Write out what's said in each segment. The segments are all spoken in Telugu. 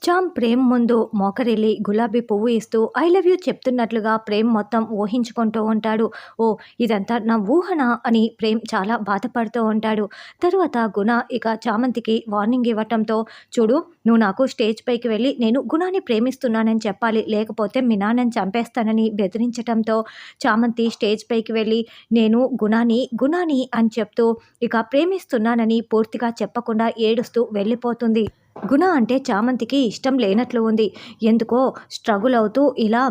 చామ్ ప్రేమ్ ముందు మోకరిల్లి గులాబీ పువ్వు ఇస్తూ ఐ లవ్ యూ చెప్తున్నట్లుగా ప్రేమ్ మొత్తం ఊహించుకుంటూ ఉంటాడు. ఓ, ఇదంతా నా ఊహన అని ప్రేమ్ చాలా బాధపడుతూ ఉంటాడు. తరువాత గుణ ఇక చామంతికి వార్నింగ్ ఇవ్వటంతో, చూడు, నువ్వు నాకు స్టేజ్ పైకి వెళ్ళి నేను గుణాన్ని ప్రేమిస్తున్నానని చెప్పాలి, లేకపోతే మీ నాన్నని చంపేస్తానని బెదిరించటంతో చామంతి స్టేజ్ పైకి వెళ్ళి నేను గుణాని గుణాని అని చెప్తూ ఇక ప్రేమిస్తున్నానని పూర్తిగా చెప్పకుండా ఏడుస్తూ వెళ్ళిపోతుంది. గుణ అంటే చామంతికి ఇష్టం లేనట్లు ఉంది. ఎందుకో స్ట్రగుల్ అవుతూ ఇలా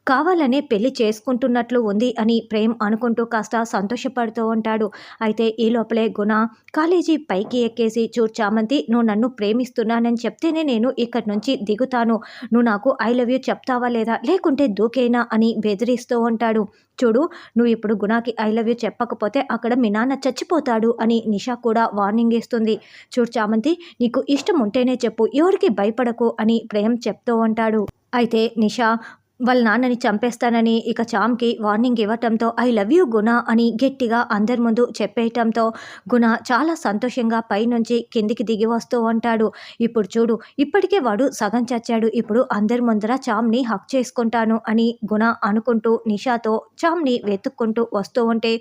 కావాలనే పెళ్లి చేసుకుంటున్నట్లు ఉంది అని ప్రేమ్ అనుకుంటూ కాస్త సంతోషపడుతూ ఉంటాడు. అయితే ఈ లోపలే గుణ కాలేజీ పైకి ఎక్కేసి, చూడు చామంతి, నువ్వు నన్ను ప్రేమిస్తున్నానని చెప్తేనే నేను ఇక్కడి నుంచి దిగుతాను. నువ్వు నాకు ఐ లవ్ యూ చెప్తావా లేదా, లేకుంటే దూకేనా అని బెదిరిస్తూ ఉంటాడు. చూడు, నువ్వు ఇప్పుడు గుణకి ఐ లవ్ యూ చెప్పకపోతే అక్కడ మీ నాన్న చచ్చిపోతాడు అని నిషా కూడా వార్నింగ్ ఇస్తుంది. చూడు చామంతి, నీకు ఇష్టం ఉంటేనే చెప్పు, ఎవరికి భయపడకు అని ప్రేమ్ చెప్తూ ఉంటాడు. అయితే నిషా వాళ్ళ నాన్నని చంపేస్తానని ఇక చామ్కి వార్నింగ్ ఇవ్వటంతో ఐ లవ్ యూ గుణ అని గట్టిగా అందరి ముందు చెప్పేయటంతో గుణ చాలా సంతోషంగా పైనుంచి కిందికి దిగి వస్తూ ఉంటాడు. ఇప్పుడు చూడు, ఇప్పటికే వాడు సగం చచ్చాడు, ఇప్పుడు అందరి ముందర చామ్ని హక్ చేసుకుంటాను అని గుణ అనుకుంటూ నిషాతో చామ్ని వెతుక్కుంటూ వస్తూ ఉంటే,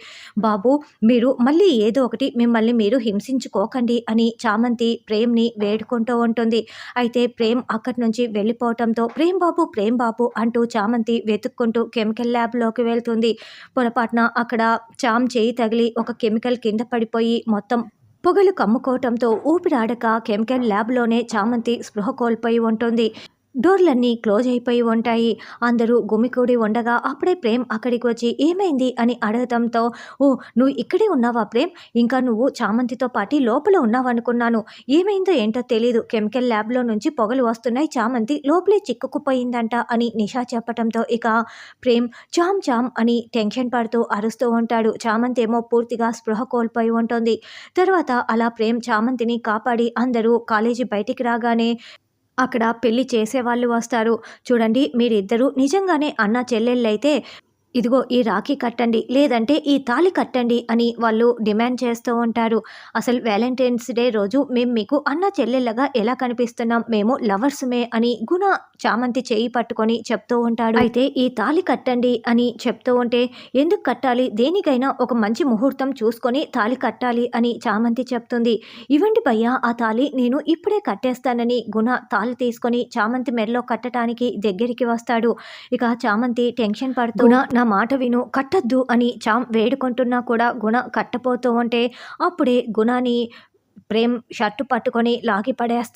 బాబు, మీరు మళ్ళీ ఏదో ఒకటి మిమ్మల్ని మీరు హింసించుకోకండి అని చామంతి ప్రేమ్ని వేడుకుంటూ ఉంటుంది. అయితే ప్రేమ్ అక్కడి నుంచి వెళ్ళిపోవటంతో ప్రేమ్ బాబు అంటూ చామంతి వెతుక్కుంటూ కెమికల్ ల్యాబ్లోకి వెళ్తుంది. పొరపాటున అక్కడ చామ్ చేయి తగిలి ఒక కెమికల్ కింద పడిపోయి మొత్తం పొగలు కమ్ముకోవటంతో ఊపిరాడక కెమికల్ ల్యాబ్లోనే చామంతి స్పృహ కోల్పోయి ఉంటుంది. డోర్లన్నీ క్లోజ్ అయిపోయి ఉంటాయి. అందరూ గుమికూడి ఉండగా అప్పుడే ప్రేమ్ అక్కడికి వచ్చి ఏమైంది అని అడగటంతో, ఓ, నువ్వు ఇక్కడే ఉన్నావా ప్రేమ్, ఇంకా నువ్వు చామంతితో పాటు లోపల ఉన్నావనుకున్నాను, ఏమైందో ఏంటో తెలీదు, కెమికల్ ల్యాబ్లో నుంచి పొగలు వస్తున్నాయి, చామంతి లోపలే చిక్కుకుపోయిందంట అని నిషా చెప్పటంతో ఇక ప్రేమ్ చామ్ చామ్ అని టెన్షన్ పడుతూ అరుస్తూ ఉంటాడు. చామంతి ఏమో పూర్తిగా స్పృహ కోల్పోయి ఉంటుంది. తర్వాత అలా ప్రేమ్ చామంతిని కాపాడి అందరూ కాలేజీ బయటికి రాగానే అక్కడ పెళ్లి చేసేవాళ్ళు వస్తారు. చూడండి, మీరిద్దరూ నిజంగానే అన్నా చెల్లెళ్ళైతే ఇదిగో ఈ రాఖీ కట్టండి, లేదంటే ఈ తాళి కట్టండి అని వాళ్ళు డిమాండ్ చేస్తూ ఉంటారు. అసలు వ్యాలంటైన్స్ డే రోజు మేము మీకు అన్న చెల్లెళ్ళగా ఎలా కనిపిస్తున్నాం, మేము లవర్స్మే అని గుణ చామంతి చేయి పట్టుకొని చెప్తూ ఉంటాడు. అయితే ఈ తాళి కట్టండి అని చెప్తూ ఉంటే, ఎందుకు కట్టాలి, దేనికైనా ఒక మంచి ముహూర్తం చూసుకొని తాళి కట్టాలి అని చామంతి చెప్తుంది. ఇవ్వండి భయ్యా ఆ తాళి, నేను ఇప్పుడే కట్టేస్తానని గుణ తాళి తీసుకొని చామంతి మెడలో కట్టడానికి దగ్గరికి వస్తాడు. ఇక చామంతి టెన్షన్ పడుతూ, గుణ నా మాట విను, కట్టద్దు అని చామ్ వేడుకుంటున్నా కూడా గుణ కట్టపోతూ ఉంటే అప్పుడే గుణాని ప్రేమ్ షర్టు పట్టుకొని లాగి పడేస్తాడు.